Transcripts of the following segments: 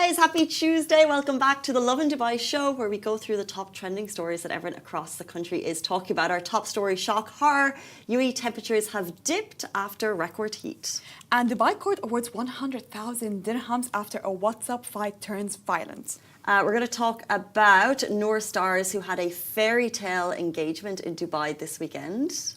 guys, happy Tuesday. Welcome back to the Lovin Dubai show where we go through the top trending stories that everyone across the country is talking about. Our top story, shock horror. UAE temperatures have dipped after record heat. And Dubai court awards 100,000 dirhams after a WhatsApp fight turns violent. We're going to talk about Noor stars who had a Fairytale engagement in Dubai this weekend.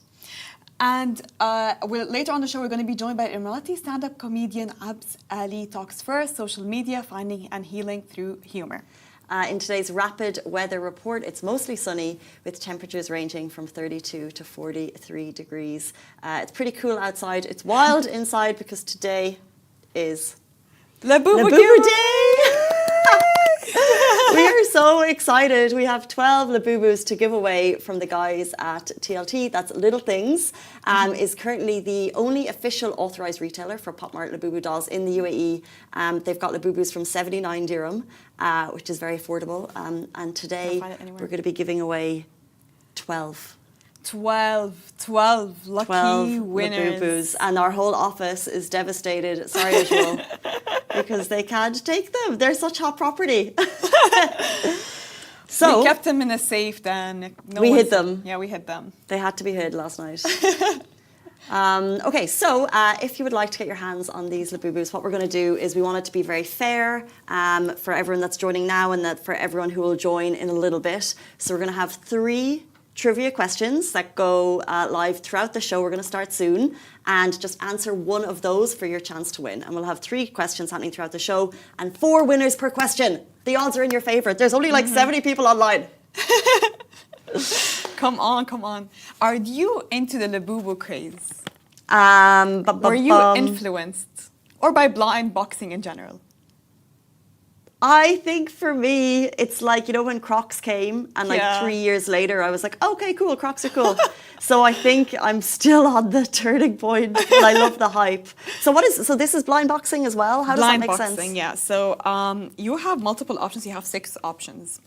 And later on the show, we're going to be joined by Emirati stand-up comedian Abs Ali. Talks first, social media, finding and healing through humor. In today's rapid weather report, it's mostly sunny with temperatures ranging from 32 to 43 degrees. It's pretty cool outside. It's wild inside because today is Labubu Day! We are so excited. We have 12 Labubus to give away from the guys at TLT. That's Little Things. Is currently the only official authorised retailer for Pop Mart Labubu dolls in the UAE. They've got Labubus from 79 dirham, which is very affordable. And today we're going to be giving away 12 lucky winners. Labubus. And our whole office is devastated, sorry visual, because they can't take them. They're such hot property. So we kept them in a safe then. We hid them. Yeah, we hid them. They had to be hid last night. Okay, so if you would like to get your hands on these Labubus, what we're going to do is we want it to be very fair for everyone that's joining now and that for everyone who will join in a little bit. So we're going to have 3 trivia questions that go live throughout the show. We're going to start soon and just answer one of those for your chance to win. And we'll have 3 questions happening throughout the show and 4 winners per question. The odds are in your favour. There's only like 70 people online. Come on. Are you into the Labubu craze? Were you influenced? Or by blind boxing in general? I think for me, it's like, you know, when Crocs came and like 3 years later, I was like, okay, cool, Crocs are cool. So I think I'm still on the turning point, but I love the hype. So this is blind boxing as well? How does that make sense? Blind boxing, yeah. So you have multiple options. You have 6 options.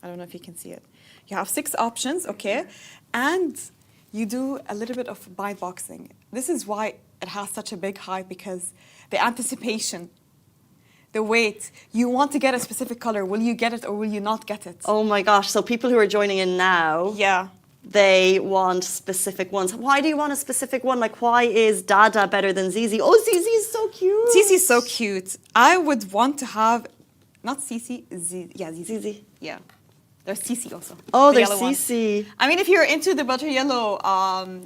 I don't know if you can see it. You have 6 options, okay? And you do a little bit of blind boxing. This is why it has such a big hype, because the anticipation, the wait, you want to get a specific color. Will you get it or will you not get it? Oh my gosh. So people who are joining in now, they want specific ones. Why do you want a specific one? Like, why is Dada better than Zizi? Oh, Zizi is so cute. Zizi is so cute. I would want to have, not Zizi, Zizi. Yeah. There's Cici also. Oh, there's Cici. I mean, if you're into the butter yellow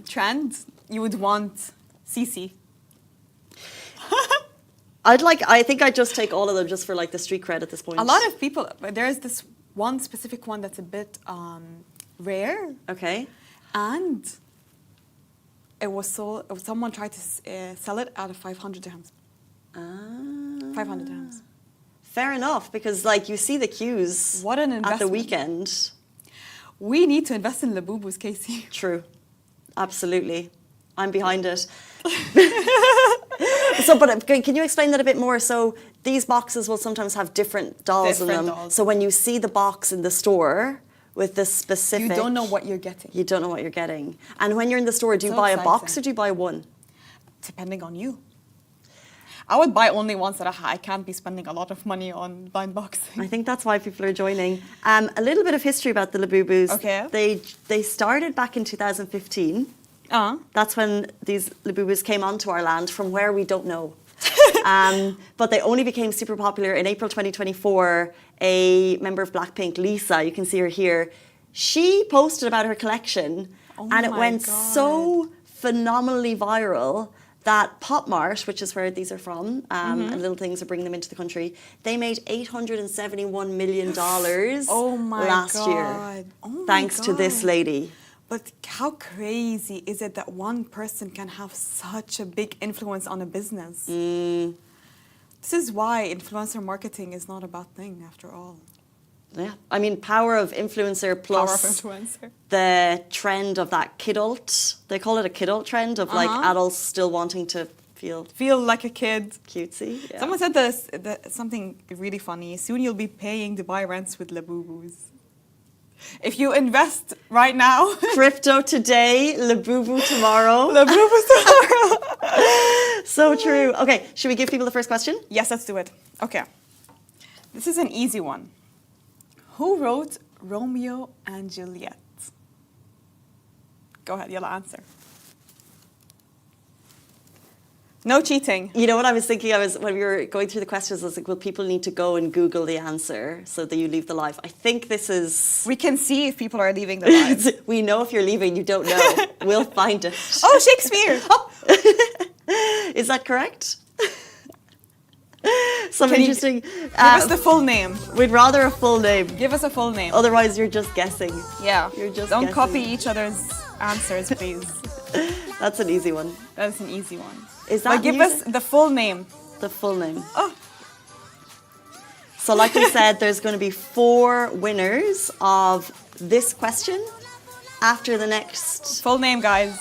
trend, you would want Cici. I think I'd just take all of them just for like the street cred at this point. A lot of people, there's this one specific one that's a bit rare. Okay. And it was sold, someone tried to sell it out of 500 dirhams. 500 dirhams. Fair enough, because like you see the queues what an investment. At the weekend. We need to invest in Labubus, Casey. True. Absolutely. I'm behind it. So, but can you explain that a bit more? So these boxes will sometimes have different dolls in them. So when you see the box in the store with the specific... You don't know what you're getting. You don't know what you're getting. And when you're in the store, do you buy a box or do you buy one? Depending on you. I would buy only ones that I can't be spending a lot of money on blind boxing. I think that's why people are joining. A little bit of history about the Labubus. Okay. They started back in 2015. That's when these Labubus came onto our land from where we don't know. But they only became super popular in April 2024. A member of Blackpink, Lisa, you can see her here, she posted about her collection and it went so phenomenally viral that Pop Mart, which is where these are from, and Little Things are bringing them into the country, they made $871 million last year. Thanks to this lady. But how crazy is it that one person can have such a big influence on a business? This is why influencer marketing is not a bad thing after all. Yeah, I mean, power of influencer plus the trend of that kidult. They call it a kidult trend of like adults still wanting to feel like a kid. Cutesy. Yeah. Someone said this, something really funny. Soon you'll be paying Dubai rents with Labubus. If you invest right now. Crypto today, Labubu tomorrow. Labubu tomorrow. So true. Okay, should we give people the first question? Yes, let's do it. Okay. This is an easy one. Who wrote Romeo and Juliet? Go ahead, you'll answer. No cheating. You know what I was thinking? When we were going through the questions, I was like, well, people need to go and Google the answer so that you leave the live. I think this is... We can see if people are leaving the live. We know if you're leaving, you don't know. We'll find it. Oh, Shakespeare! Is that correct? Some Can interesting... Give us the full name. We'd rather a full name. Give us a full name. Otherwise, you're just guessing. Yeah. You're just Don't guessing. copy each other's answers, please. That's an easy one. That's an easy one. Is that But give us the full name. The full name. Oh. So like we said, there's going to be 4 winners of this question after the next... Full name, guys.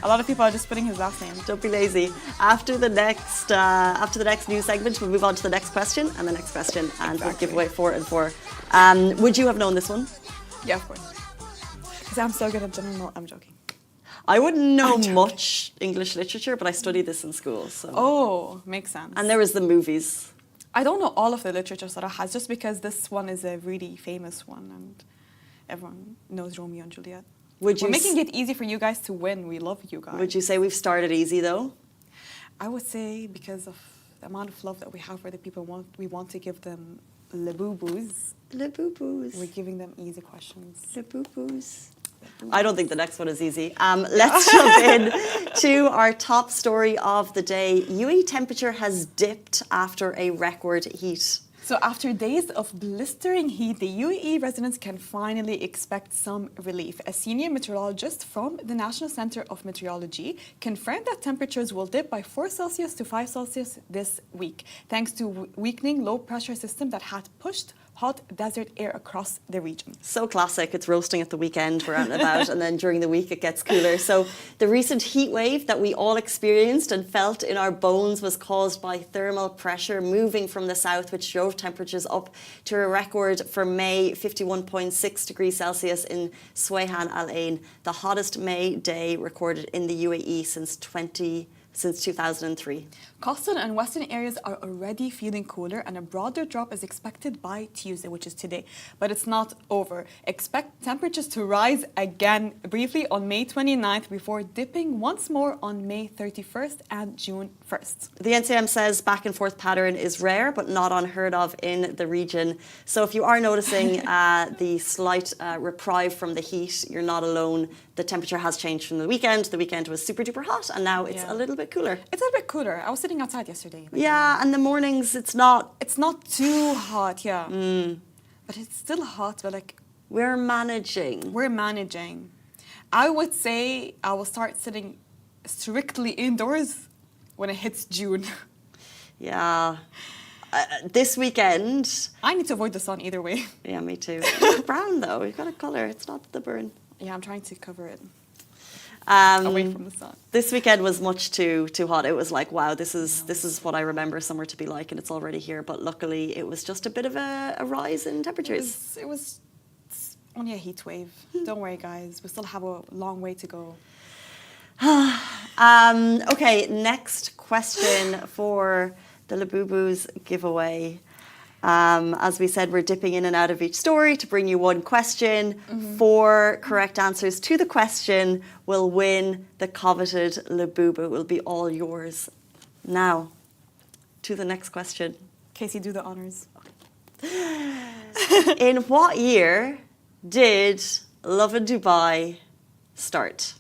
A lot of people are just putting his last name. Don't be lazy. After the next news segment, we'll move on to the next question and the next question, and we'll give away 4 and 4. Would you have known this one? Yeah, of course. Because I'm so good at general... I'm joking. I wouldn't know much English literature, but I studied this in school. So. Oh, makes sense. And there was the movies. I don't know all of the literature Sarah has, just because this one is a really famous one and everyone knows Romeo and Juliet. We're making it easy for you guys to win. We love you guys. Would you say we've started easy, though? I would say because of the amount of love that we have for the people we want to give them le boo-boos. Le boo-boos. We're giving them easy questions. Le boo-boos. I don't think the next one is easy. Let's jump in to our top story of the day. UAE temperature has dipped after a record heat. So after days of blistering heat, the UAE residents can finally expect some relief. A senior meteorologist from the National Center of Meteorology confirmed that temperatures will dip by 4 Celsius to 5 Celsius this week, thanks to weakening low-pressure system that had pushed hot desert air across the region. So classic. It's roasting at the weekend, we're out and about, and then during the week it gets cooler. So the recent heat wave that we all experienced and felt in our bones was caused by thermal pressure moving from the south, which drove temperatures up to a record for May, 51.6 degrees Celsius in Swayhan Al Ain, the hottest May day recorded in the UAE since 2003. Coastal and western areas are already feeling cooler, and a broader drop is expected by Tuesday, which is today. But it's not over. Expect temperatures to rise again briefly on May 29th before dipping once more on May 31st and June 1st. The NCM says back and forth pattern is rare but not unheard of in the region. So if you are noticing the slight reprieve from the heat, you're not alone. The temperature has changed from the weekend. The weekend was super duper hot, and now it's a little bit cooler. It's a bit cooler. I was sitting outside yesterday. Yeah, and the mornings it's not too hot, yeah. But it's still hot, but like we're managing. I would say I will start sitting strictly indoors when it hits June. Yeah. This weekend I need to avoid the sun either way. Yeah, me too. It's brown though. You've got a colour. It's not the burn. Yeah, I'm trying to cover it. Away from the sun. This weekend was much too hot. It was like, wow, this is what I remember summer to be like, and it's already here. But luckily, it was just a bit of a rise in temperatures. It was only a heat wave. Don't worry, guys. We still have a long way to go. Okay, next question for the Labubu's giveaway. As we said, we're dipping in and out of each story to bring you one question. 4 correct answers to the question will win the coveted Labubu. It will be all yours. Now, to the next question. Casey, do the honors. In what year did Lovin Dubai start?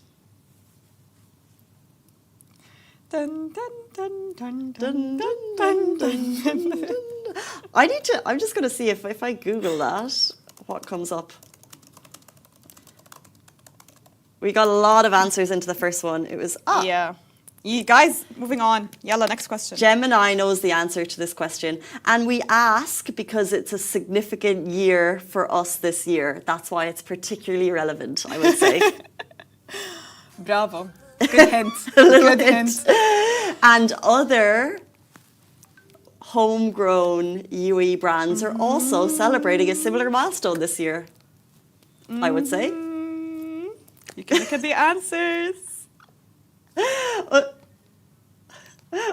Dun, dun, dun, dun, dun, dun, dun, dun, dun, dun. I'm just going to see if I Google that, what comes up. We got a lot of answers into the first one. It was, Yeah. You guys, moving on. Yalla, next question. Gemini knows the answer to this question. And we ask because it's a significant year for us this year. That's why it's particularly relevant, I would say. Bravo. Good hint. Good hint. And other homegrown UAE brands are also celebrating a similar milestone this year, I would say. You can look at the answers.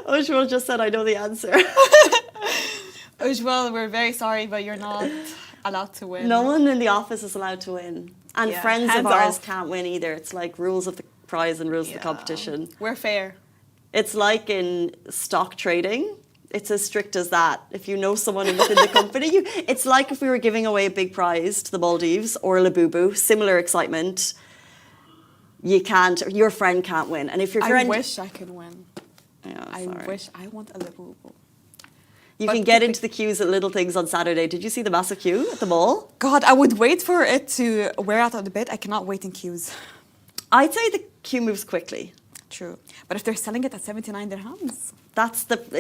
Oshwell just said, I know the answer. Ujwal, we're very sorry, but you're not allowed to win. No one in the office is allowed to win. And Yeah, friends of hands ours off. can't win either. It's like rules of the prize and rules of the competition. We're fair. It's like in stock trading. It's as strict as that. If you know someone within the company, it's like if we were giving away a big prize to the Maldives or Labubu, similar excitement. Your friend can't win. And if your friend... I wish I could win. Yeah, I sorry. wish I want a Labubu. You But can get into the queues at Little Things on Saturday. Did you see the massive queue at the mall? God, I would wait for it to wear out a bit. I cannot wait in queues. I'd say the queue moves quickly. True. But if they're selling it at 79 dirhams,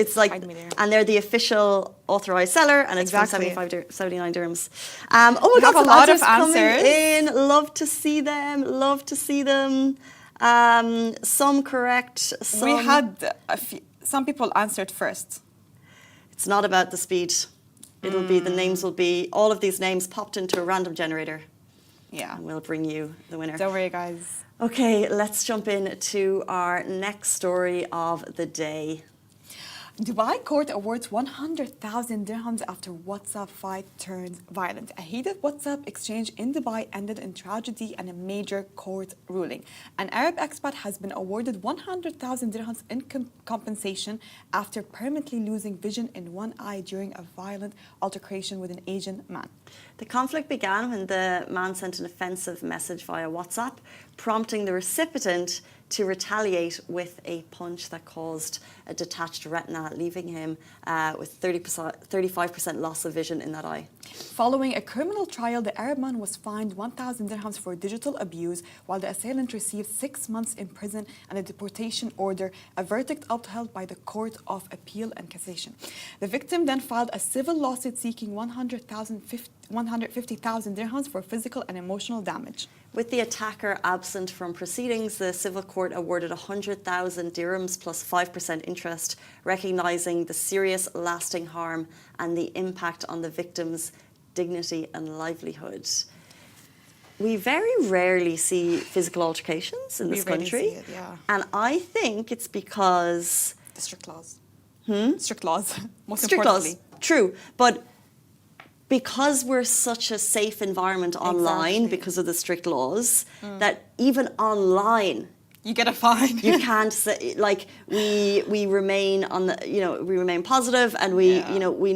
It's like, I'd be there. and they're the official authorized seller, and it's Exactly. for 79 dirhams. Oh my We God, have a some lot of answers coming answers. in. Love to see them. Love to see them. Some correct. Some... we had some people answered first. It's not about the speed. It'll be, the names will be, all of these names popped into a random generator. Yeah. And we'll bring you the winner. Don't worry, guys. Okay, let's jump in to our next story of the day. Dubai court awards 100,000 dirhams after WhatsApp fight turns violent. A heated WhatsApp exchange in Dubai ended in tragedy and a major court ruling. An Arab expat has been awarded 100,000 dirhams in compensation after permanently losing vision in one eye during a violent altercation with an Asian man. The conflict began when the man sent an offensive message via WhatsApp, prompting the recipient to retaliate with a punch that caused a detached retina, leaving him with 35% loss of vision in that eye. Following a criminal trial, the Arab man was fined 1,000 dirhams for digital abuse, while the assailant received 6 months in prison and a deportation order, a verdict upheld by the Court of Appeal and Cassation. The victim then filed a civil lawsuit seeking 150,000 dirhams for physical and emotional damage. With the attacker absent from proceedings, the civil court awarded 100,000 dirhams plus 5% interest, recognising the serious lasting harm and the impact on the victim's dignity and livelihood. We very rarely see physical altercations in this country. See it, yeah. And I think it's because... The strict laws. Strict laws, most Strict importantly. laws, true. But because we're such a safe environment online, Exactly. because of the strict laws, that even online... You get a fine. You can't say, like, we remain on the, we remain positive, and we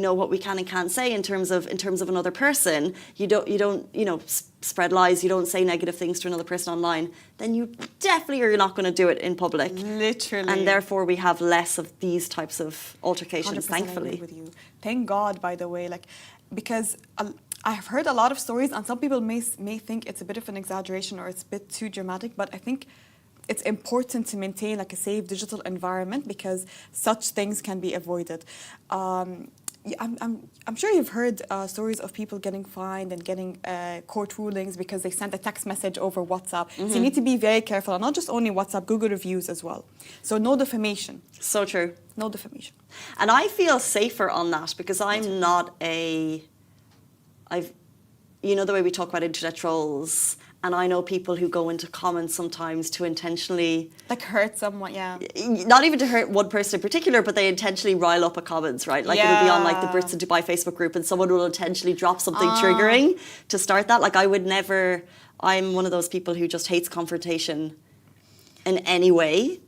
know what we can and can't say in terms of another person. You don't spread lies. You don't say negative things to another person online. Then you definitely are not going to do it in public. Literally. And therefore we have less of these types of altercations, 100% thankfully. agree with you. Thank God, by the way, because I've heard a lot of stories, and some people may think it's a bit of an exaggeration or it's a bit too dramatic, but I think it's important to maintain a safe digital environment because such things can be avoided. I'm sure you've heard stories of people getting fined and getting court rulings because they sent a text message over WhatsApp. So you need to be very careful, and not just only WhatsApp, Google reviews as well. So no defamation. So true. No defamation. And I feel safer on that because I'm not the way we talk about internet trolls, and I know people who go into comments sometimes to intentionally... hurt someone, yeah. Not even to hurt one person in particular, but they intentionally rile up a comments, right? It'll be on the Brits in Dubai Facebook group, and someone will intentionally drop something triggering to start that. I would never... I'm one of those people who just hates confrontation in any way.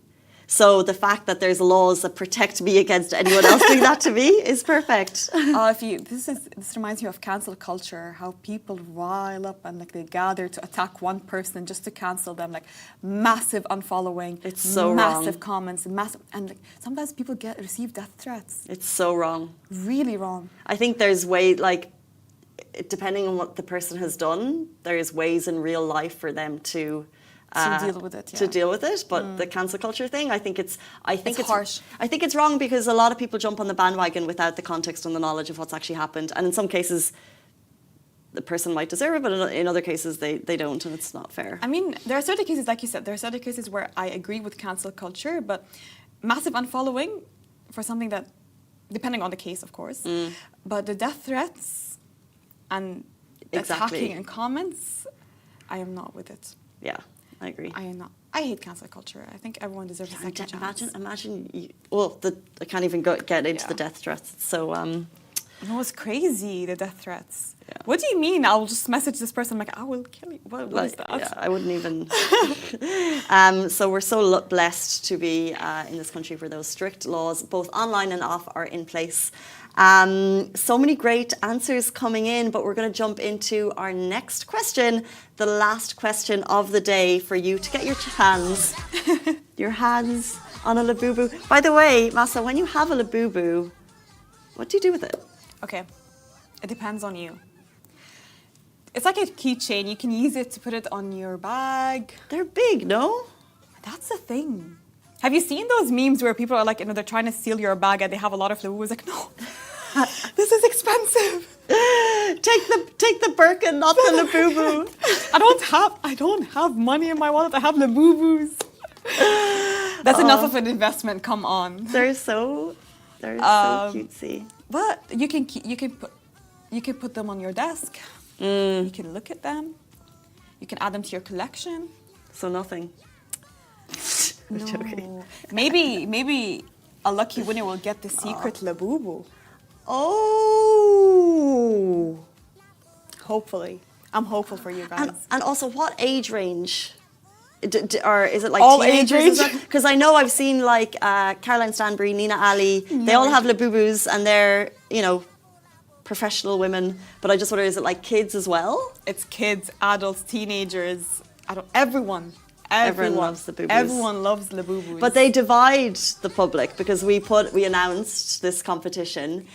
So the fact that there's laws that protect me against anyone else doing that to me is perfect. This reminds me of cancel culture, how people rile up and they gather to attack one person just to cancel them, massive unfollowing. It's so massive wrong. Comments, and sometimes people receive death threats. It's so wrong. Really wrong. I think there's depending on what the person has done, there's ways in real life for them to deal with it. Yeah. To deal with it, but the cancel culture thing, I think it's harsh. I think it's wrong because a lot of people jump on the bandwagon without the context and the knowledge of what's actually happened, and in some cases, the person might deserve it, but in other cases they don't, and it's not fair. I mean, there are certain cases, like you said, there are certain cases where I agree with cancel culture, but massive unfollowing for something that, depending on the case, of course, but the death threats and attacking and comments, I am not with it. Yeah. I agree. I am not. I hate cancel culture. I think everyone deserves a second chance. Imagine. I can't even get into the death threats. It's so No, it's crazy, the death threats. Yeah. What do you mean? I'll just message this person, like, I will kill you. What is that? Yeah, I wouldn't even. So we're so blessed to be in this country where those strict laws, both online and off, are in place. So many great answers coming in, but we're going to jump into our next question, the last question of the day for you to get your hands on a Labubu. By the way, Masa, when you have a Labubu, what do you do with it? Okay, it depends on you. It's like a keychain. You can use it to put it on your bag. They're big, no? That's the thing. Have you seen those memes where people are like, you know, they're trying to steal your bag and they have a lot of Labubus? Like, no, this is expensive. Take the Birkin, not the Labubu. I don't have money in my wallet. I have Labubus. That's enough of an investment. Come on. They're so cutesy. But you can put them on your desk. You can look at them. You can add them to your collection. So nothing. I'm No. joking. Maybe a lucky winner will get the secret Labubu. Oh. Hopefully. I'm hopeful for you guys. And also, what age range? Or is it like All age teenagers? range? Because I know I've seen like Caroline Stanbury, Nina Ali. They all have Labubus, and they're, you know, professional women. But I just wonder, is it like kids as well? It's kids, adults, teenagers, everyone. Everyone loves Labubus. Everyone loves Labubus. But they divide the public because we announced this competition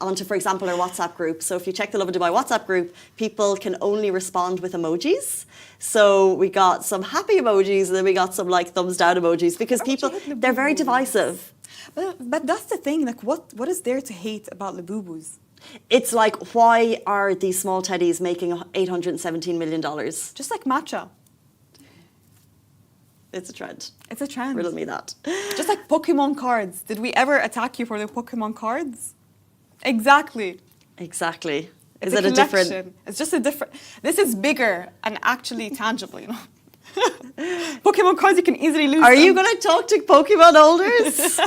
onto, for example, our WhatsApp group. So if you check the Lovin Dubai WhatsApp group, people can only respond with emojis. So we got some happy emojis and then we got some like thumbs down emojis because people, they're very divisive. But that's the thing, like what is there to hate about Labubus? It's like, why are these small teddies making $817 million? Just like matcha. It's a trend. It's a trend. Riddle me that. Just like Pokemon cards. Did we ever attack you for the Pokemon cards? Exactly. Exactly. It's Is it a different? collection. It's just a different. This is bigger and actually tangible, you know. Pokemon cards, you can easily lose. Are you going to talk to Pokemon holders?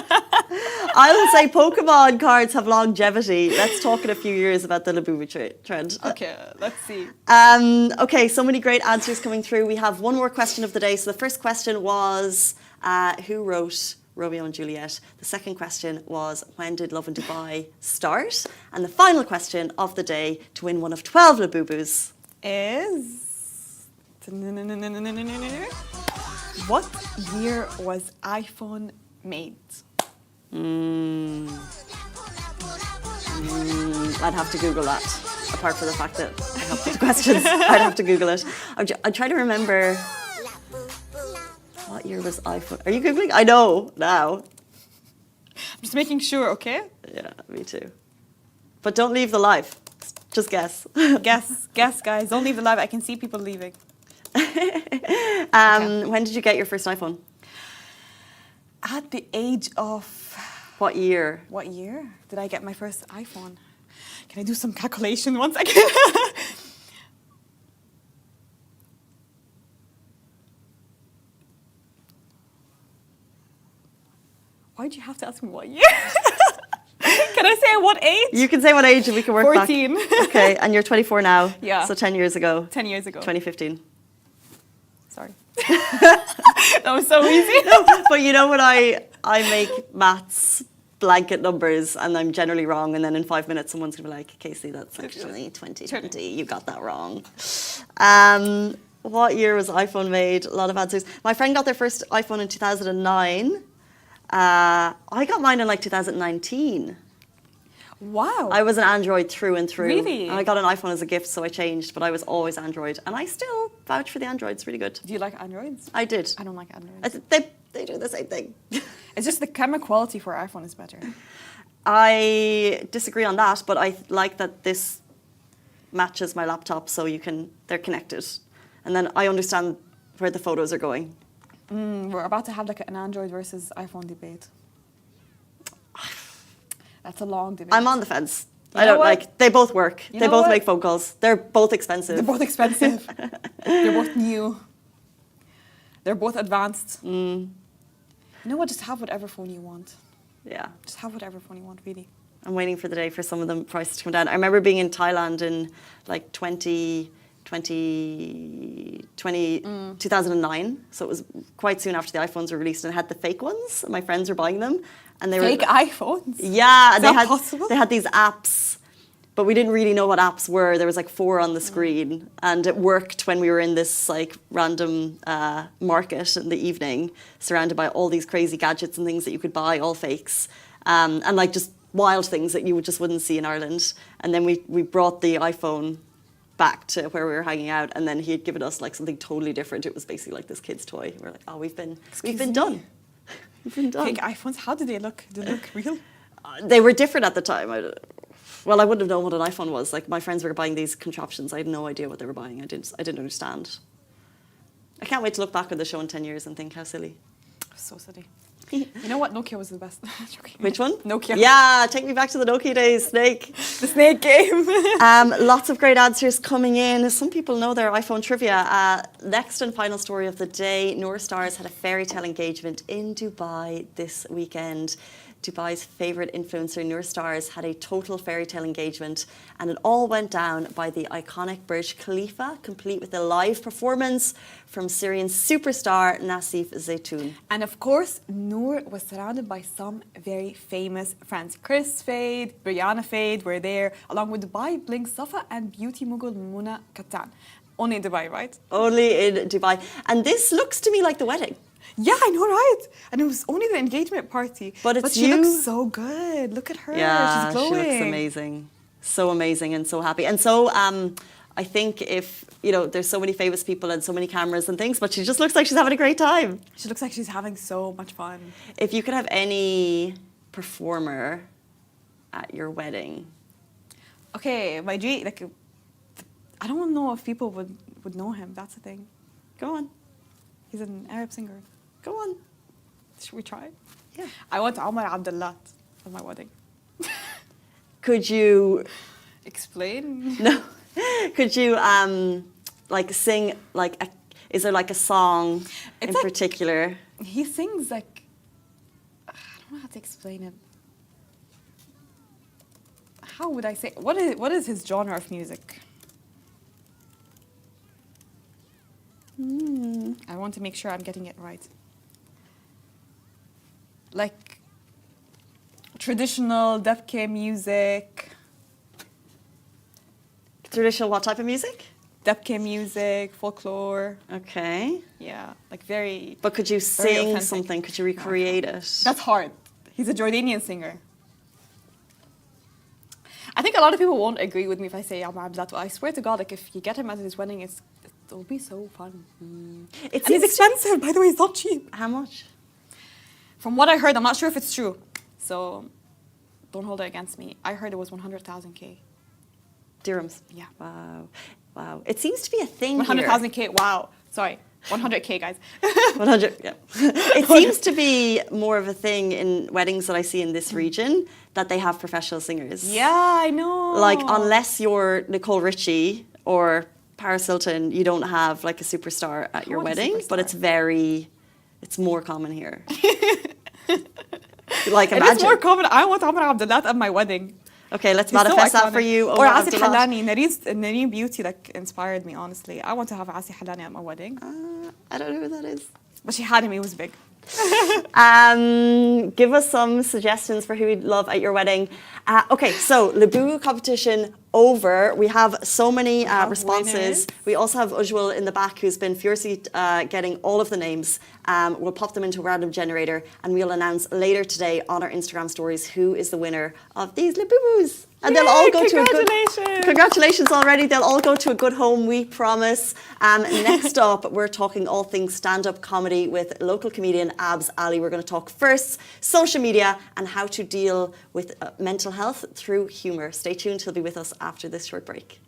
I'll say Pokemon cards have longevity. Let's talk in a few years about the Labubu trend. Okay, let's see. Okay, so many great answers coming through. We have one more question of the day. So the first question was, who wrote Romeo and Juliet? The second question was, when did Lovin Dubai start? And the final question of the day, to win one of 12 Labubus, is... What year was iPhone made? I'd have to Google that. Apart from the fact that I helped with the questions, I'd have to Google it. I'm trying to remember. What year was iPhone? Are you Googling? I know now. I'm just making sure, okay? Yeah, me too. But don't leave the live. Just guess. Guess, guys. Don't leave the live. I can see people leaving. When did you get your first iPhone? At the age of... What year? What year did I get my first iPhone? Can I do some calculation 1 second? Why'd you have to ask me what year? Can I say what age? You can say what age and we can work 14. back. Okay, and you're 24 now. Yeah. So 10 years ago. 10 years ago. 2015. Sorry. That was so easy. No, but you know when I make maths blanket numbers and I'm generally wrong, and then in 5 minutes someone's gonna be like, Casey, that's actually 2020. You got that wrong. What year was iPhone made? A lot of answers. My friend got their first iPhone in 2009. I got mine in like 2019. Wow. I was an Android through and through. Really? And I got an iPhone as a gift, so I changed, but I was always Android. And I still vouch for the Android. It's really good. Do you like Androids? I did. I don't like Androids. They do the same thing. It's just the camera quality for iPhone is better. I disagree on that, but I like that this matches my laptop, so they're connected. And then I understand where the photos are going. We're about to have like an Android versus iPhone debate. That's a long debate. I'm on the fence. You know what? They both work. You They know both what? make phone calls. They're both expensive. They're both expensive. They're both new. They're both advanced. You know what? Just have whatever phone you want. Yeah. Just have whatever phone you want, really. I'm waiting for the day for some of the prices to come down. I remember being in Thailand in like 2009. So it was quite soon after the iPhones were released, and it had the fake ones. My friends were buying them, and they Fake were iPhones? Yeah, Is that possible? They had these apps, but we didn't really know what apps were. There was like 4 on the screen, and it worked when we were in this like random market in the evening, surrounded by all these crazy gadgets and things that you could buy, all fakes, and like just wild things that you just wouldn't see in Ireland. And then we brought the iPhone back to where we were hanging out, and then he had given us like something totally different. It was basically like this kid's toy. We're like, oh, we've been done. We've been done. Fake iPhones, how did they look? Did they look real? They were different at the time. Well, I wouldn't have known what an iPhone was. Like, my friends were buying these contraptions. I had no idea what they were buying. I didn't understand. I can't wait to look back at the show in 10 years and think how silly. So silly. You know what? Nokia was the best. Which one? Nokia. Yeah, take me back to the Nokia days, Snake. The snake game. Lots of great answers coming in. Some people know their iPhone trivia. Next and final story of the day. Noor Stars had a Fairytale engagement in Dubai this weekend. Dubai's favourite influencer, Noor Stars, had a total Fairytale engagement, and it all went down by the iconic Burj Khalifa, complete with a live performance from Syrian superstar Nassif Zaytoun. And of course, Noor was surrounded by some very famous friends. Chris Fade, Brianna Fade were there, along with Dubai Bling Safa and beauty mogul Muna Katan. Only in Dubai, right? Only in Dubai. And this looks to me like the wedding. Yeah, I know, right? And it was only the engagement party. But she looks so good. Look at her. Yeah, she's glowing. she looks amazing. So amazing and so happy. And so I think if, there's so many famous people and so many cameras and things, but she just looks like she's having a great time. She looks like she's having so much fun. If you could have any performer at your wedding. Okay, my dream, I don't know if people would know him. That's the thing. Go on. He's an Arab singer. Go on. Should we try? Yeah. I want Omar Abdullah at my wedding. Could you explain? No. Could you sing is there like a song in particular? He sings I don't know how to explain it. How would I say? What is his genre of music? I want to make sure I'm getting it right. Like traditional Dabke music. Traditional what type of music? Dabke music, folklore. Okay. Yeah, like very. But could you sing authentic. something? Could you recreate it? That's hard. He's a Jordanian singer. I think a lot of people won't agree with me if I say Omar Abdullah. I swear to God, if you get him at his wedding, it'll be so fun. And he's expensive, by the way. It's not cheap. How much? From what I heard, I'm not sure if it's true. So don't hold it against me. I heard it was 100,000 K. Dirhams? Yeah. Wow. It seems to be a thing 100,000 K. Wow. Sorry. 100K, guys. 100, yeah. It seems to be more of a thing in weddings that I see in this region that they have professional singers. Yeah, I know. Like, unless you're Nicole Richie or Paris Hilton, you don't have like a superstar at your wedding, but it's more common here. Like, imagine. It's more common. I want Omar Abdullah at my wedding. Okay, let's manifest that for you. Or Asi Halani. Nareen Beauty inspired me, honestly. I want to have Asi Halani at my wedding. I don't know who that is. But she had him, he was big. Give us some suggestions for who you'd love at your wedding. Okay, so Labubu competition over. We have so many responses. Winners. We also have Ujwal in the back who's been furiously getting all of the names. We'll pop them into a random generator and we'll announce later today on our Instagram stories who is the winner of these Labubus. And they'll all go to a good... Congratulations already. They'll all go to a good home, we promise. Next up, we're talking all things stand-up comedy with local comedian Abs Ali. We're going to talk first social media and how to deal with mental health through humour. Stay tuned. He'll be with us after this short break.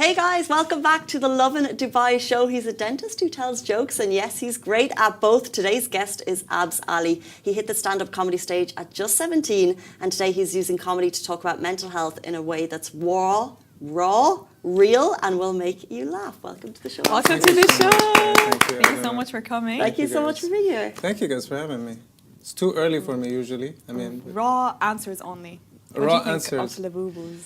Hey guys, welcome back to the Lovin Dubai show. He's a dentist who tells jokes, and yes, he's great at both. Today's guest is Abs Ali. He hit the stand-up comedy stage at just 17, and today he's using comedy to talk about mental health in a way that's raw, real, and will make you laugh. Welcome to the show. Welcome to the show. Thank you so much for coming. Thank you so much for being here. Thank you guys for having me. It's too early for me usually. I mean, Raw answers only. Raw what do you answers. think of Labubus?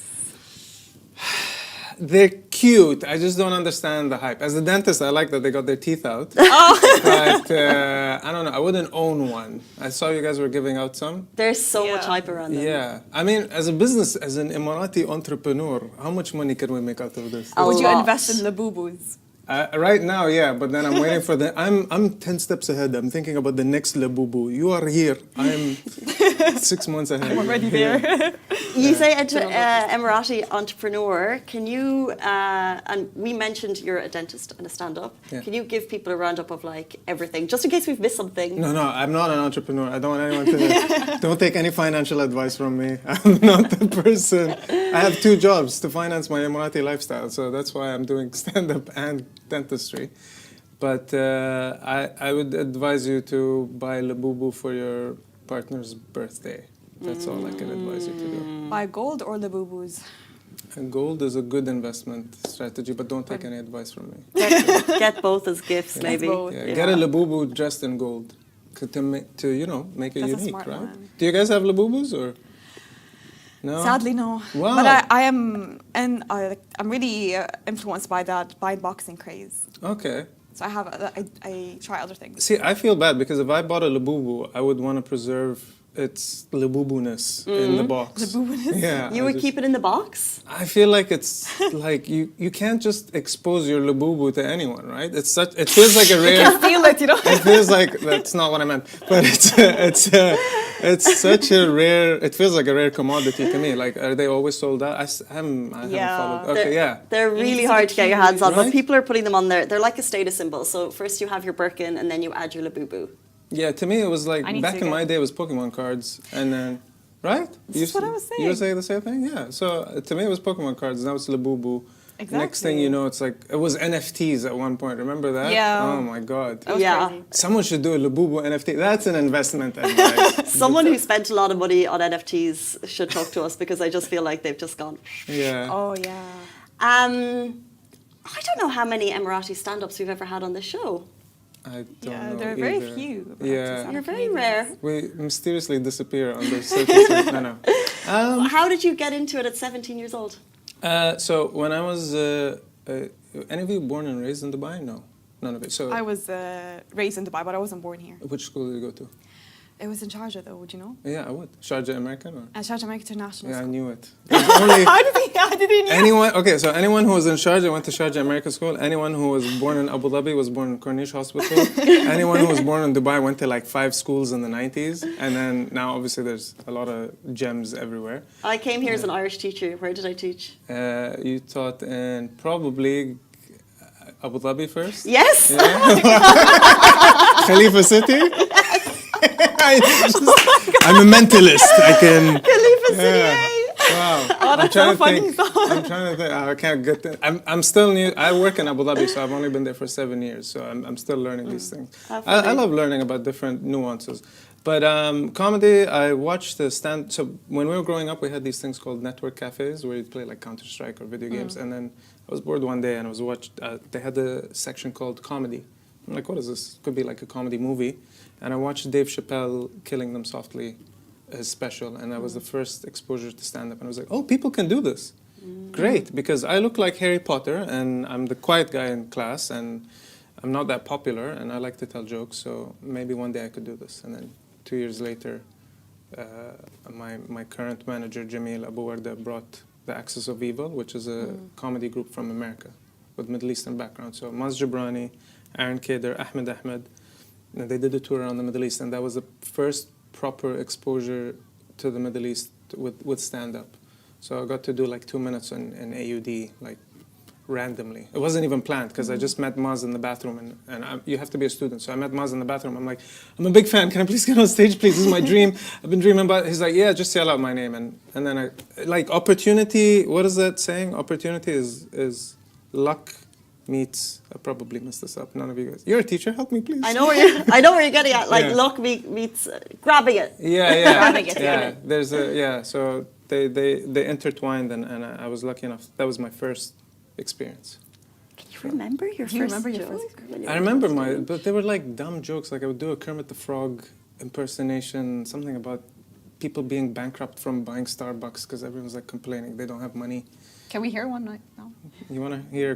They're cute. I just don't understand the hype. As a dentist, I like that they got their teeth out. But I don't know. I wouldn't own one. I saw you guys were giving out some. There's so much hype around them. Yeah. I mean, as a business, as an Emirati entrepreneur, how much money can we make out of this? Would you lot. invest in Labubus? Right now, yeah, but then I'm waiting for I'm 10 steps ahead. I'm thinking about the next Labubu. You are here. I'm 6 months ahead. I'm already there. You say Emirati entrepreneur. Can you, and we mentioned you're a dentist and a stand-up. Yeah. Can you give people a roundup of like everything, just in case we've missed something? No, I'm not an entrepreneur. I don't want anyone to, don't take any financial advice from me. I'm not the person. I have 2 jobs to finance my Emirati lifestyle, so that's why I'm doing stand-up and dentistry. But I would advise you to buy Labubu for your partner's birthday. That's all I can advise you to do. Buy gold or Labubus? And gold is a good investment strategy, but don't take any advice from me. Get both as gifts, maybe. both. Yeah, get a Labubu dressed in gold to make it That's a unique, smart right? one. Do you guys have Labubus or no? Sadly, no. Wow. But I am, and I'm really influenced by that boxing craze. Okay. So I try other things. See, I feel bad because if I bought a Labubu, I would want to preserve its Labubuness in the box. Labubuness? Yeah. You would keep it in the box? I feel like it's like you can't just expose your Labubu to anyone, right? It feels like a rare. I feel it, It feels like that's not what I meant, but it's such a rare. It feels like a rare commodity to me. Like, are they always sold out? I haven't followed. Okay, They're You really need to hard be to get your hands on, but Right? people are putting them on there. They're like a status symbol. So first you have your Birkin, and then you add your Labubu. Yeah. To me, it was like I need back to in get- my day, it was Pokemon cards, and then right. This is what I was saying. You were saying the same thing, yeah. So to me, it was Pokemon cards. Now it's Labubu. Exactly. Next thing you know, it's like it was NFTs at one point. Remember that? Yeah. Oh my god. That was Yeah. crazy. Someone should do a Labubu NFT. That's an investment advice. Someone who spent a lot of money on NFTs should talk to us because I just feel like they've just gone. Yeah. Oh, yeah. I don't know how many Emirati stand-ups we've ever had on this show. I don't Yeah, know there are very either. few. Yeah. You're very rare. We mysteriously disappear under circumstances. I know. How did you get into it at 17 years old? So when I was, any of you born and raised in Dubai? No, none of it. So I was raised in Dubai, but I wasn't born here. which school did you go to? It was in Sharjah, though, would you know? Yeah, I would. Sharjah American or? And Sharjah American International Yeah, I School. knew it. There's only How did he know? anyone. Okay, so anyone who was in Sharjah went to Sharjah American School. Anyone who was born in Abu Dhabi was born in Corniche Hospital. Anyone who was born in Dubai went to like 5 schools in the 90s, and then now obviously there's a lot of gems everywhere. I came here as an Irish teacher. Where did I teach? You taught in probably Abu Dhabi first. Yes. Khalifa City. I'm a mentalist. I can. Khalifa City. Yeah. Wow. Oh, that's so funny. I'm trying to think. I can't get that. I'm still new. I work in Abu Dhabi, so I've only been there for 7 years. So I'm still learning these things. I love learning about different nuances. But comedy, I watched the stand. So when we were growing up, we had these things called network cafes where you'd play like Counter-Strike or video games. And then I was bored one day and I was they had a section called comedy. I'm like, what is this? Could be like a comedy movie. And I watched Dave Chappelle Killing Them Softly, his special, and that was the first exposure to stand-up. And I was like, oh, people can do this. Great, because I look like Harry Potter, and I'm the quiet guy in class, and I'm not that popular, and I like to tell jokes, so maybe one day I could do this. And then 2 years later, my current manager, Jamil Abu Warda, brought The Axis of Evil, which is a comedy group from America with Middle Eastern background. So Maz Jabrani, Aaron Kader, Ahmed. And they did a tour around the Middle East, and that was the first proper exposure to the Middle East with stand-up. So I got to do like 2 minutes in AUD, like randomly. It wasn't even planned, because I just met Maz in the bathroom, and you have to be a student. So I met Maz in the bathroom. I'm like, I'm a big fan. Can I please get on stage, please? This is my dream. I've been dreaming about it. He's like, yeah, just yell out my name. And then like opportunity, what is that saying? Opportunity is luck meets, I probably messed this up, none of you guys. You're a teacher, help me please. I know where you're getting at. Like Yeah. luck meets grabbing it. Yeah. Grabbing it, Yeah, there's so they intertwined and I was lucky enough. That was my first experience. Can you remember your Do you first remember your joke? first- when you I were remember first but they were like dumb jokes. Like I would do a Kermit the Frog impersonation, something about people being bankrupt from buying Starbucks because everyone's like complaining they don't have money. Can we hear one night now? You want to hear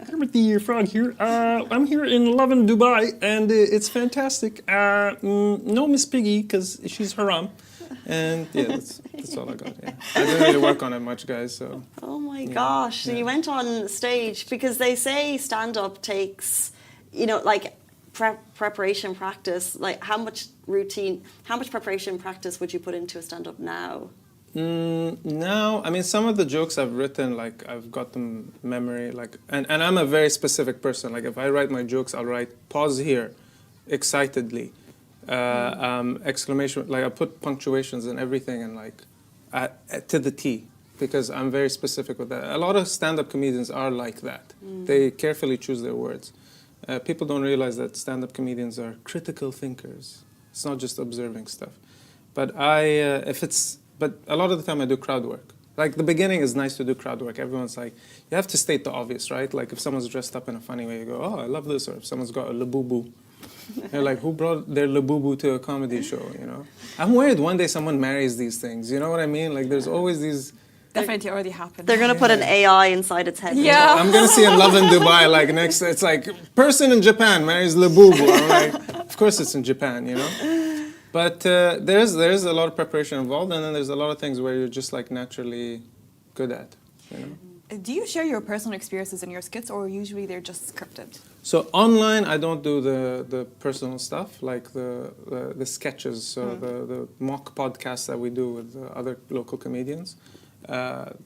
Kermit the Frog here? I'm here in Lovin, Dubai, and it's fantastic. No Miss Piggy because she's haram. And yeah, that's all I got. Yeah, I didn't really work on it much, guys. So Oh my gosh! So you went on stage because they say stand-up takes, like preparation, practice. Like how much preparation, practice would you put into a stand-up now? Now, I mean, some of the jokes I've written, like I've got them memory, like, and I'm a very specific person. Like if I write my jokes, I'll write pause here, excitedly, exclamation, like I put punctuations and everything, and like to the T, because I'm very specific with that. A lot of stand-up comedians are like that. They carefully choose their words. People don't realize that stand-up comedians are critical thinkers. It's not just observing stuff. But But a lot of the time I do crowd work. Like the beginning is nice to do crowd work. Everyone's like, you have to state the obvious, right? Like if someone's dressed up in a funny way, you go, oh, I love this. Or if someone's got a labubu, you're like, who brought their labubu to a comedy show, I'm worried one day someone marries these things. You know what I mean? Like there's always these... Definitely already happened. They're gonna put an AI inside its head. Yeah. I'm going to see in Lovin, Dubai, like next, it's like, person in Japan marries labubu. I'm like, of course it's in Japan, But there's a lot of preparation involved, and then there's a lot of things where you're just like naturally good at, Do you share your personal experiences in your skits, or usually they're just scripted? So online, I don't do the personal stuff, like the sketches, so the mock podcasts that we do with the other local comedians.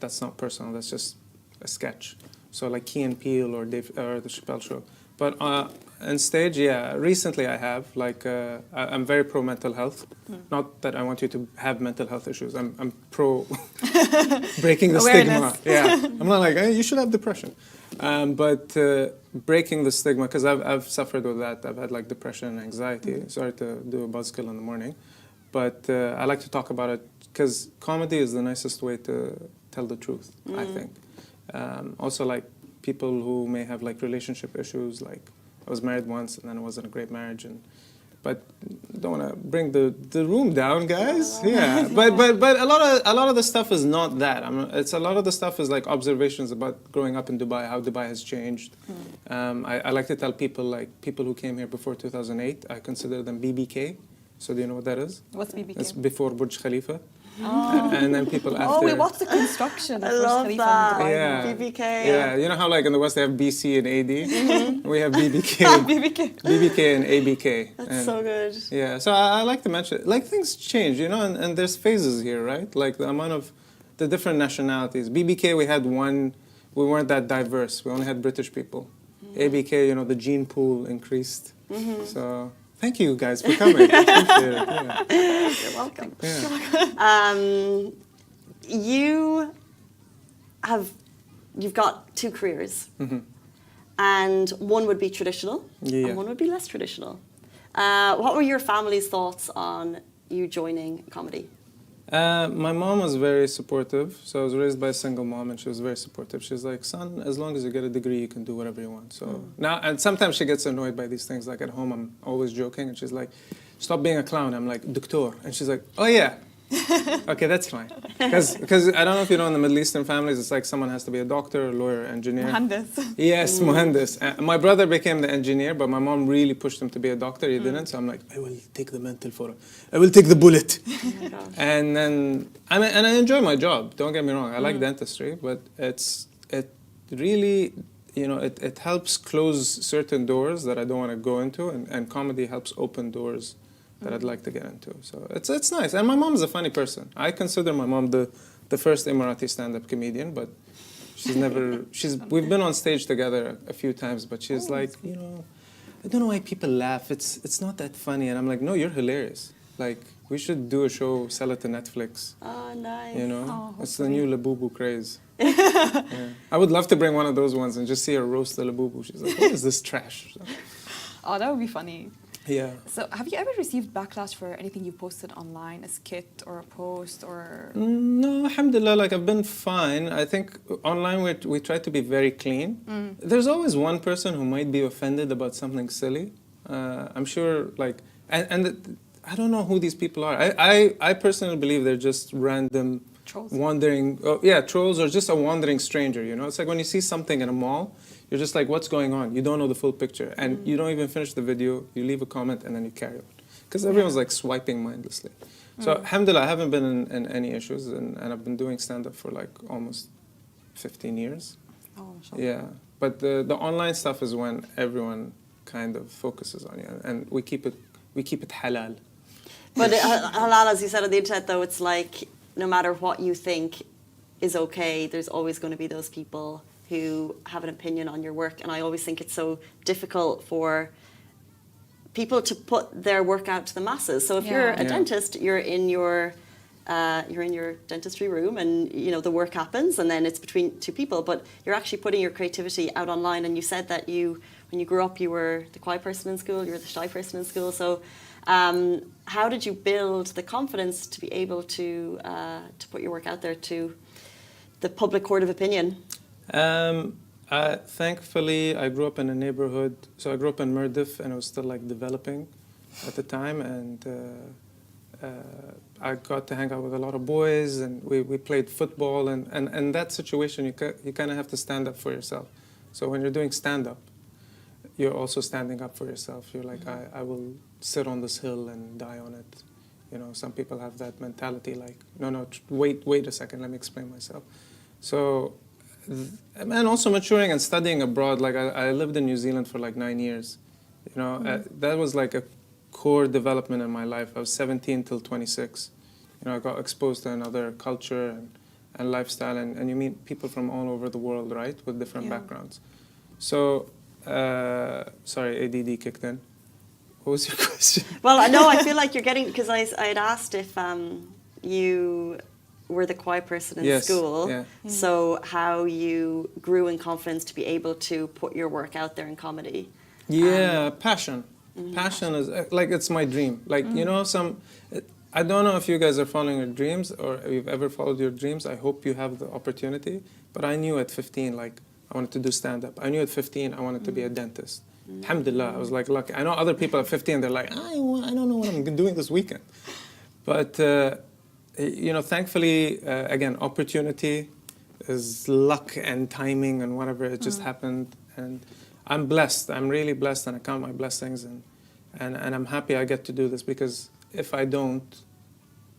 That's not personal, that's just a sketch. So like Key and Peele or the Chappelle Show. But on stage, yeah, recently I have, like, I'm very pro mental health. Not that I want you to have mental health issues. I'm pro breaking the stigma. Yeah, I'm not like, hey, you should have depression. But breaking the stigma, because I've suffered with that. I've had like depression and anxiety. Sorry to do a buzzkill in the morning. But I like to talk about it because comedy is the nicest way to tell the truth, I think. Also, like, people who may have like relationship issues, like I was married once and then it wasn't a great marriage, but don't want to bring the room down, guys. Yeah, but a lot of the stuff is not that. It's a lot of the stuff is like observations about growing up in Dubai, how Dubai has changed. I like to tell people, like people who came here before 2008, I consider them BBK. So do you know what that is? What's BBK? It's before Burj Khalifa. And then people after. Oh, we watched the construction. I love that. Yeah. BBK. Yeah, you know how like in the West they have BC and AD? We have BBK. BBK. BBK and ABK. That's so good. Yeah, so I like to mention, like things change, and there's phases here, right? Like the amount of the different nationalities. BBK, we had we weren't that diverse. We only had British people. ABK, the gene pool increased. So thank you guys for coming. Appreciate it. Yeah. You're welcome. Yeah. You've got two careers, and one would be traditional, and one would be less traditional. What were your family's thoughts on you joining comedy? My mom was very supportive. So I was raised by a single mom, and she was very supportive. She was like, son, as long as you get a degree, you can do whatever you want. So now, and sometimes she gets annoyed by these things. Like at home, I'm always joking, and she's like, stop being a clown. I'm like, doctor. And she's like, oh yeah. Okay, that's fine. Because I don't know if you know, in the Middle Eastern families, it's like someone has to be a doctor, a lawyer, engineer. Muhandis. Yes, muhandis. My brother became the engineer, but my mom really pushed him to be a doctor. He didn't, so I'm like, I will take the mental for it. I will take the bullet. Oh my gosh. And then, I enjoy my job. Don't get me wrong. I like dentistry, but it really, it helps close certain doors that I don't want to go into, and comedy helps open doors that I'd like to get into. So it's nice. And my mom's a funny person. I consider my mom the first Emirati stand-up comedian, but we've been on stage together a few times, but she's like, I don't know why people laugh. It's not that funny. And I'm like, no, you're hilarious. Like, We should do a show, sell it to Netflix. Oh, nice. You know, Oh, it's the new Labubu craze. Yeah. I would love to bring one of those ones and just see her roast the Labubu. She's like, what is this trash? So, Oh, that would be funny. yeah. So, have you ever received backlash for anything you posted online, a skit or a post or? No, alhamdulillah, like I've been fine. I think online we try to be very clean. There's always one person who might be offended about something silly. I'm sure, like, and I don't know who these people are. I personally believe they're just random Trolls. wandering, trolls or just a wandering stranger, you know? It's like when you see something in a mall, you're just like, what's going on? You don't know the full picture. And you don't even finish the video, you leave a comment and then you carry on. Because everyone's like swiping mindlessly. So alhamdulillah, I haven't been in any issues and I've been doing stand-up for like almost 15 years. Oh, mashallah. Yeah, but the online stuff is when everyone kind of focuses on you and we keep it halal. But halal, as you said on the internet, though, it's like no matter what you think is okay, there's always going to be those people who have an opinion on your work. And I always think it's so difficult for people to put their work out to the masses. So if you're a dentist, you're in your dentistry room, and you know the work happens, and then it's between two people. But you're actually putting your creativity out online. And you said that when you grew up, you were the quiet person in school, you were the shy person in school. So how did you build the confidence to be able to put your work out there to the public court of opinion? Thankfully, I grew up in a neighborhood. So I grew up in Murdif, and it was still like developing at the time. And I got to hang out with a lot of boys, and we played football. And in that situation, you kind of have to stand up for yourself. So when you're doing stand-up, you're also standing up for yourself. You're like, I will sit on this hill and die on it. You know, some people have that mentality like, no, wait a second, let me explain myself. So, and also maturing and studying abroad. Like I lived in New Zealand for like 9 years. You know, that was like a core development in my life. I was 17 till 26. You know, I got exposed to another culture and lifestyle, and you meet people from all over the world, right, with different backgrounds. So, sorry, ADD kicked in. What was your question? Well, no, I feel like you're getting, because I had asked if you were the quiet person in school, so how you grew in confidence to be able to put your work out there in comedy. Yeah, passion. Passion is like, it's my dream. Like, you know, I don't know if you guys are following your dreams or if you've ever followed your dreams. I hope you have the opportunity. But I knew at 15, like, I wanted to do stand-up. I knew at 15 I wanted to be a dentist. Alhamdulillah, I was like lucky. I know other people at 15, they're like, I don't know what I'm doing this weekend. But, you know, thankfully, again, opportunity is luck and timing and whatever. It just happened. And I'm blessed. I'm really blessed, and I count my blessings. And I'm happy I get to do this, because if I don't,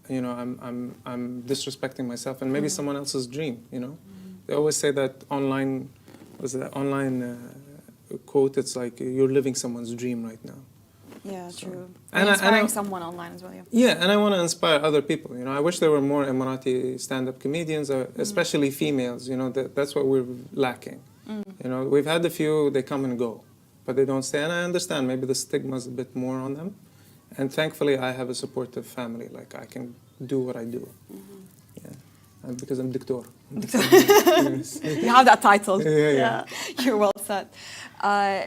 you know, I'm disrespecting myself and maybe someone else's dream, you know. They always say that online quote, it's like you're living someone's dream right now. Yeah, So, true. and Inspiring someone online as well, yeah. Yeah, and I want to inspire other people. You know, I wish there were more Emirati stand-up comedians, especially females. You know, that's what we're lacking. You know, we've had a few, they come and go, but they don't stay. And I understand, maybe the stigma's a bit more on them. And thankfully, I have a supportive family. Like, I can do what I do. Yeah, and because I'm doctor. You have that title. Yeah. You're well set.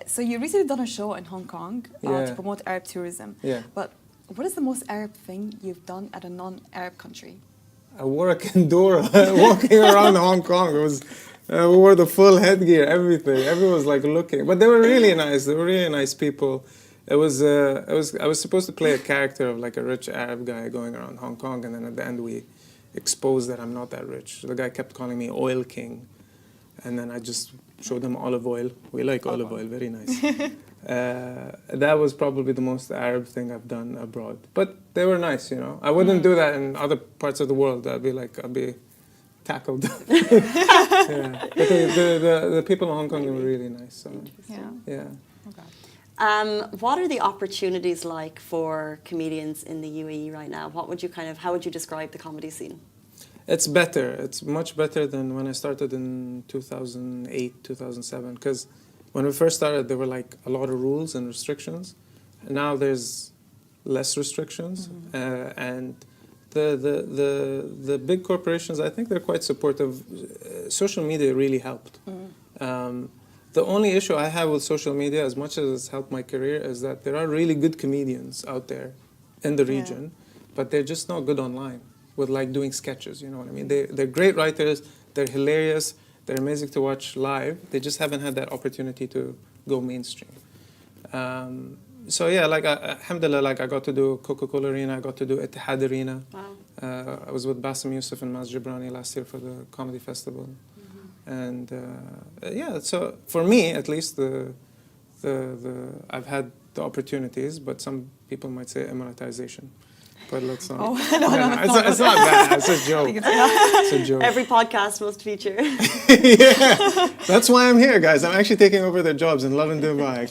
So you recently done a show in Hong Kong to promote Arab tourism. Yeah. But what is the most Arab thing you've done at a non-Arab country? I wore a kandora walking around Hong Kong. It was, we wore the full headgear, everything. Everyone was like looking, but they were really nice. They were really nice people. I was supposed to play a character of like a rich Arab guy going around Hong Kong, and then at the end we exposed that I'm not that rich. The guy kept calling me Oil King, and then I just showed him olive oil. We like olive oil, very nice. That was probably the most Arab thing I've done abroad. But they were nice, you know. I wouldn't do that in other parts of the world. I'd be tackled. Yeah. But the people in Hong Kong were really nice. So, yeah. Okay. What are the opportunities like for comedians in the UAE right now? How would you describe the comedy scene? It's better. It's much better than when I started in 2008, 2007. Because when we first started, there were like a lot of rules and restrictions. And now there's less restrictions, and the big corporations, I think they're quite supportive. Social media really helped. The only issue I have with social media, as much as it's helped my career, is that there are really good comedians out there in the region, but they're just not good online with like doing sketches, you know what I mean? They're great writers, they're hilarious, they're amazing to watch live. They just haven't had that opportunity to go mainstream. So yeah, like alhamdulillah, like I got to do Coca-Cola Arena, I got to do Etihad Arena. Wow. I was with Bassem Youssef and Maz Jibrani last year for the comedy festival. And yeah, so for me at least, I've had the opportunities, but some people might say Emiratization. But let's not. Oh, it's not bad. It's a joke. It's a joke. Every podcast must feature. Yeah, that's why I'm here, guys. I'm actually taking over their jobs in Lovin, Dubai.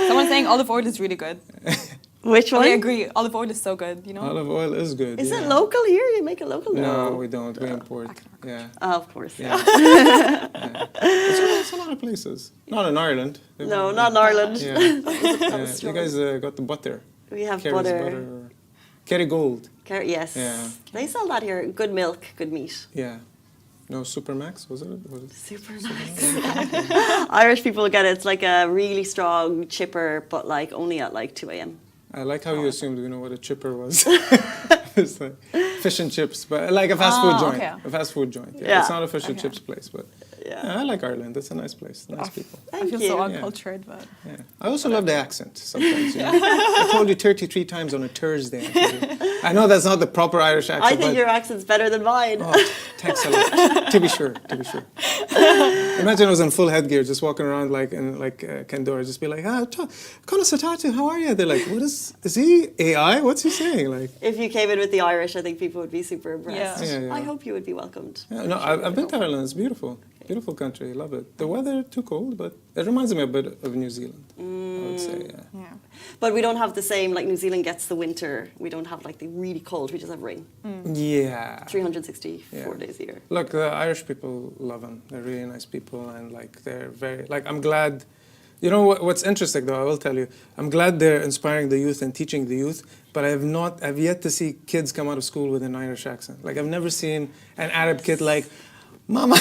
Someone's saying olive oil is really good. Which one? I agree. Olive oil is so good, you know? Olive oil is good. Is it local here? You make it local? No, we don't. We import. Yeah. Oh, of course. Yeah. Yeah. It's a lot of places. Not in Ireland. No, not in Ireland. Yeah. Yeah. You guys got the butter. We have Kerry's butter. Kerry Gold. Yes. Yeah. They sell that here. Good milk, good meat. Yeah. No, Supermax, was it? Super nice. Irish people get it. It's like a really strong chipper, but like only at like 2 a.m. I like how you assumed you know what a chipper was. It's like fish and chips, but like a fast food joint. Okay. A fast food joint. Yeah. Yeah. It's not a fish and chips place, but Yeah. I like Ireland. It's a nice place. Nice people. I Thank feel you. so Yeah. uncultured, but... Yeah. I also love the accent sometimes. You know? I told you 33 times on a Thursday. I know that's not the proper Irish accent. I think but your accent's better than mine. oh, thanks a lot. To be sure. Imagine I was in full headgear, just walking around like in Kendora, just be like, Kona Satatu, how are you? They're like, what is he AI? What's he saying? Like, If you came in with the Irish, I think people would be super impressed. Yeah. Yeah. I hope you would be welcomed. yeah, no, I've been to Ireland. It's beautiful. Beautiful country. Love it. The weather too cold, but it reminds me a bit of New Zealand. I would say, yeah. But we don't have the same, like New Zealand gets the winter. We don't have like the really cold, we just have rain. Yeah. 364 days a year. Look, the Irish people love them. They're really nice people, and like they're very like. I'm glad. You know what's interesting though? I will tell you. I'm glad they're inspiring the youth and teaching the youth. But I've yet to see kids come out of school with an Irish accent. Like I've never seen an Arab kid like, Mama,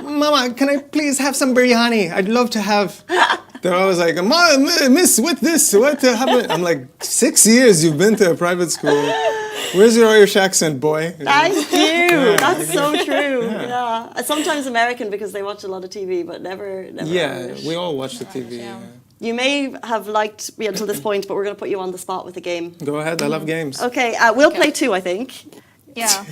Mama, can I please have some biryani? I'd love to have. They're always like, Miss, what this? What happened? I'm like, 6 years you've been to a private school. Where's your Irish accent, boy? Thank you. That's so true. Yeah. Sometimes American because they watch a lot of TV, but never Yeah, Irish. we all watch the TV. Yeah. You may have liked me until this point, but we're going to put you on the spot with a game. Go ahead, I love games. Okay, we'll play two, I think. Yeah.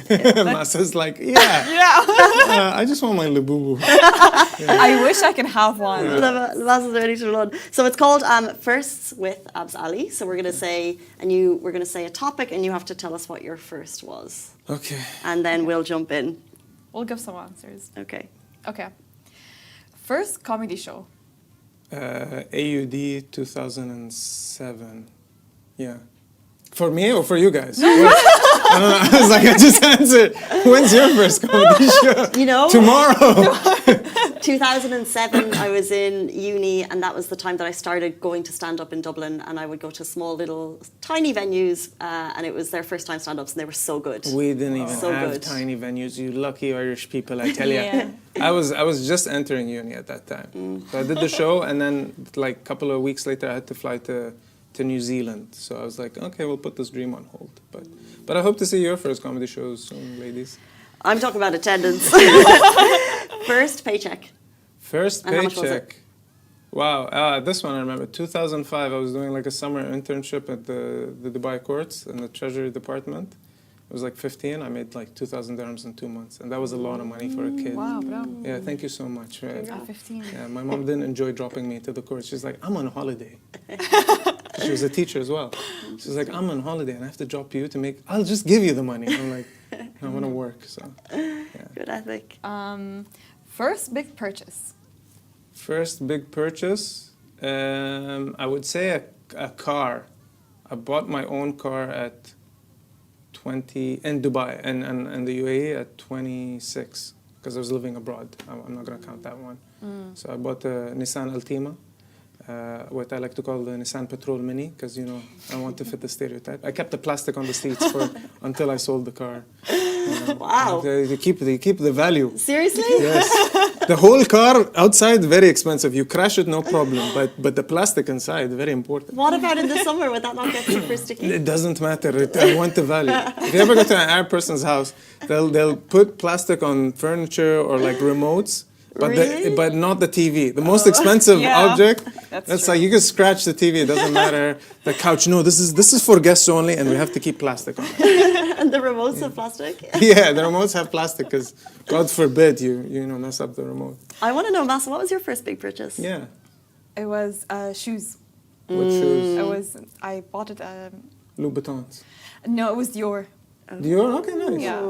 Masa's like, I just want my labubu. I wish I can have one. Levaz is ready to run. So it's called Firsts with Abs Ali. So we're going to say, we're going to say a topic, and you have to tell us what your first was. Okay. And then we'll jump in. We'll give some answers. Okay. Okay. First comedy show. AUD 2007. Yeah. For me or for you guys? I don't know. I was like, I just answered. When's your first comedy show? You know? Tomorrow. 2007, I was in uni, and that was the time that I started going to stand-up in Dublin, and I would go to small, little, tiny venues, and it was their first time stand-ups, and they were so good. We didn't even So have good. tiny venues. You lucky Irish people, I tell you. Yeah. I was just entering uni at that time. So I did the show, and then like a couple of weeks later, I had to fly to New Zealand. So I was like, okay, we'll put this dream on hold. But I hope to see your first comedy shows soon, ladies. I'm talking about attendance. First paycheck. First And how much was paycheck. Wow, this one I remember. 2005, I was doing like a summer internship at the Dubai courts in the Treasury Department. It was like 15. I made like 2,000 dirhams in 2 months, and that was a lot of money for a kid. Wow, bravo. Yeah, thank you so much. At 15. Yeah, my mom didn't enjoy dropping me to the courts. She's like, I'm on holiday. She was a teacher as well. She's like, I'm on holiday and I have to drop you to make. I'll just give you the money. I'm like, I want to work. So, yeah. Good ethic. First big purchase. First big purchase, I would say a car. I bought my own car at 20 in Dubai and the UAE at 26 because I was living abroad. I'm not gonna count that one. So I bought a Nissan Altima. what I like to call the Nissan Patrol Mini, because you know I want to fit the stereotype. I kept the plastic on the seats until I sold the car. Wow. They keep the value. Seriously? Yes. The whole car outside very expensive. You crash it, no problem. But the plastic inside, very important. What about in the summer? Would that not get super sticky? It doesn't matter. I want the value. If you ever go to an Arab person's house, they'll put plastic on furniture or like remotes, Really? but not the TV. The most expensive Yeah. object. That's That's true. like you can scratch the TV. It doesn't matter. The couch. No, this is for guests only, and we have to keep plastic on it. And the remotes of plastic? Yeah, the remotes have plastic because God forbid you know mess up the remote. I want to know, Massa, what was your first big purchase? Yeah. It was shoes. What shoes? I bought it. Louboutins. No, it was Dior. Dior. Okay, nice. Yeah.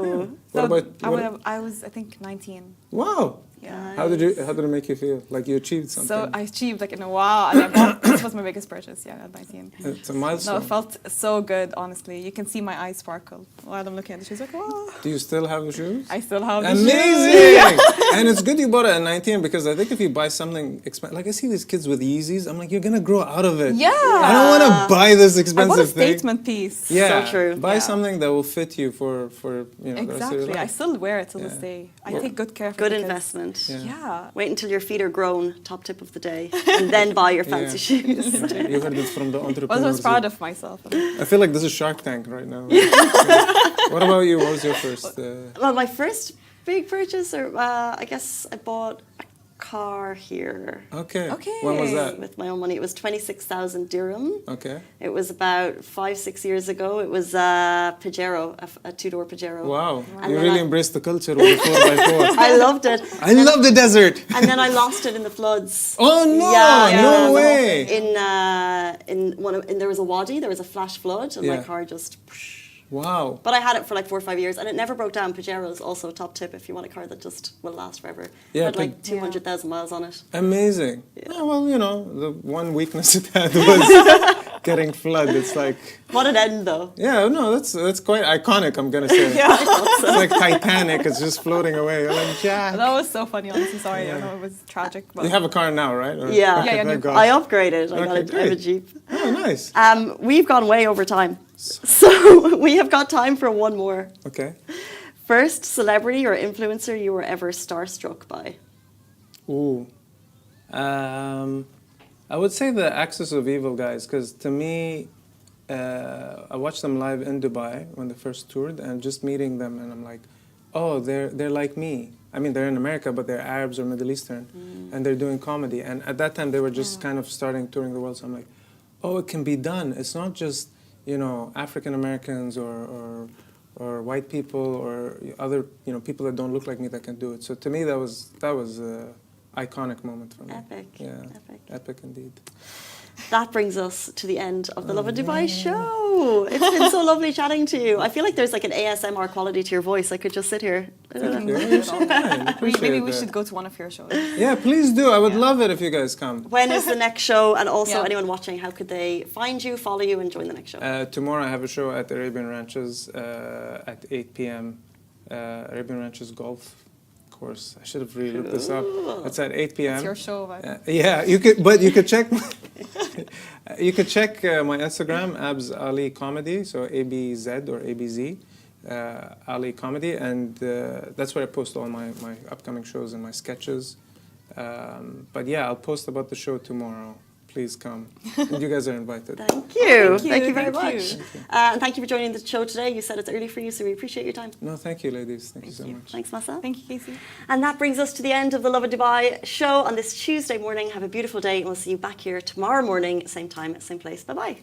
What about? I was, I think, 19. Wow. Yeah. How did it make you feel? Like you achieved something? So I achieved like in a while, and I bought, this was my biggest purchase. Yeah, at 19. It's a milestone. No, it felt so good. Honestly, you can see my eyes sparkle while I'm looking at the shoes. Like, wow. Do you still have the shoes? I still have the Amazing! And it's good you bought it at 19 because I think if you buy something expensive, like I see these kids with Yeezys, I'm like, you're gonna grow out of it. Yeah. I don't want to buy this I bought a expensive thing. statement piece. Yeah, So true. Buy Yeah. something that will fit you for you know the rest of your Exactly. I life. still wear it till this Yeah. day. I take good care of it. Good because- investment. Yeah. Yeah. Wait until your feet are grown, top tip of the day, and then buy your fancy Yeah. shoes. You heard it from the I was entrepreneurs. proud of myself. I feel like this is Shark Tank right now. What about you? What was your first? Well, my first big purchase, or I guess I bought a car here. Okay. Okay. When was that? With my own money. It was 26,000 dirham. Okay. It was about 5-6 years ago. It was a Pajero, a two-door Pajero. Wow. And You then really embraced the culture with the 4x4. I loved it. I love the desert. And then I lost it in the floods. Oh no! Yeah, No there was a- way. There was a wadi, there was a flash flood, and my Yeah. car just. Wow. But I had it for like 4 or 5 years, and it never broke down. Pajero's also a top tip if you want a car that just will last forever. Yeah, It had like but- 200,000 miles on it. Amazing. Oh, well, you know, the one weakness it had was getting flood. It's like, What an end, though. yeah, no, that's quite iconic. I'm gonna say. It's like Titanic. It's just floating away. You're like, Jack. That was so funny, honestly. Sorry, I know it was tragic. But You have a car now, right? Or- Yeah. Okay, Yeah, thank yeah, God. I upgraded. I got Okay, I have a great. Jeep. Oh, nice. We've gone way over time. So we have got time for one more. Okay. First celebrity or influencer you were ever starstruck by? Ooh. I would say the Axis of Evil guys, because to me, I watched them live in Dubai when they first toured, and just meeting them, and I'm like, oh, they're like me. I mean, they're in America, but they're Arabs or Middle Eastern, and they're doing comedy. And at that time, they were just kind of starting touring the world. So I'm like, oh, it can be done. It's not just African Americans or white people or other people that don't look like me that can do it. So to me, that was an iconic moment for me. Epic. Yeah. Epic. Epic indeed. That brings us to the end of the Lovin Dubai show. It's been so lovely chatting to you. I feel like there's like an ASMR quality to your voice. I could just sit here. maybe we should go to one of your shows. Yeah, please do. I would love it if you guys come. When is the next show? And also, Yeah. anyone watching, how could they find you, follow you, and join the next show? Tomorrow I have a show at Arabian Ranches at 8 p.m. Arabian Ranches Golf Course. I should have really looked this up. It's at 8 p.m. It's your show, right? Yeah, you could check. You could check my Instagram, Abs Ali Comedy, so ABZ or ABZ, Ali Comedy, and that's where I post all my upcoming shows and my sketches. But yeah, I'll post about the show tomorrow. Please come. And you guys are invited. Thank you. Thank you, Thank you very thank much. you. And thank you for joining the show today. You said it's early for you, so we appreciate your time. No, thank you, ladies. Thank you so much. Thanks, Massa. Thank you, Casey. And that brings us to the end of the Lovin Dubai show on this Tuesday morning. Have a beautiful day, and we'll see you back here tomorrow morning, same time, same place. Bye-bye.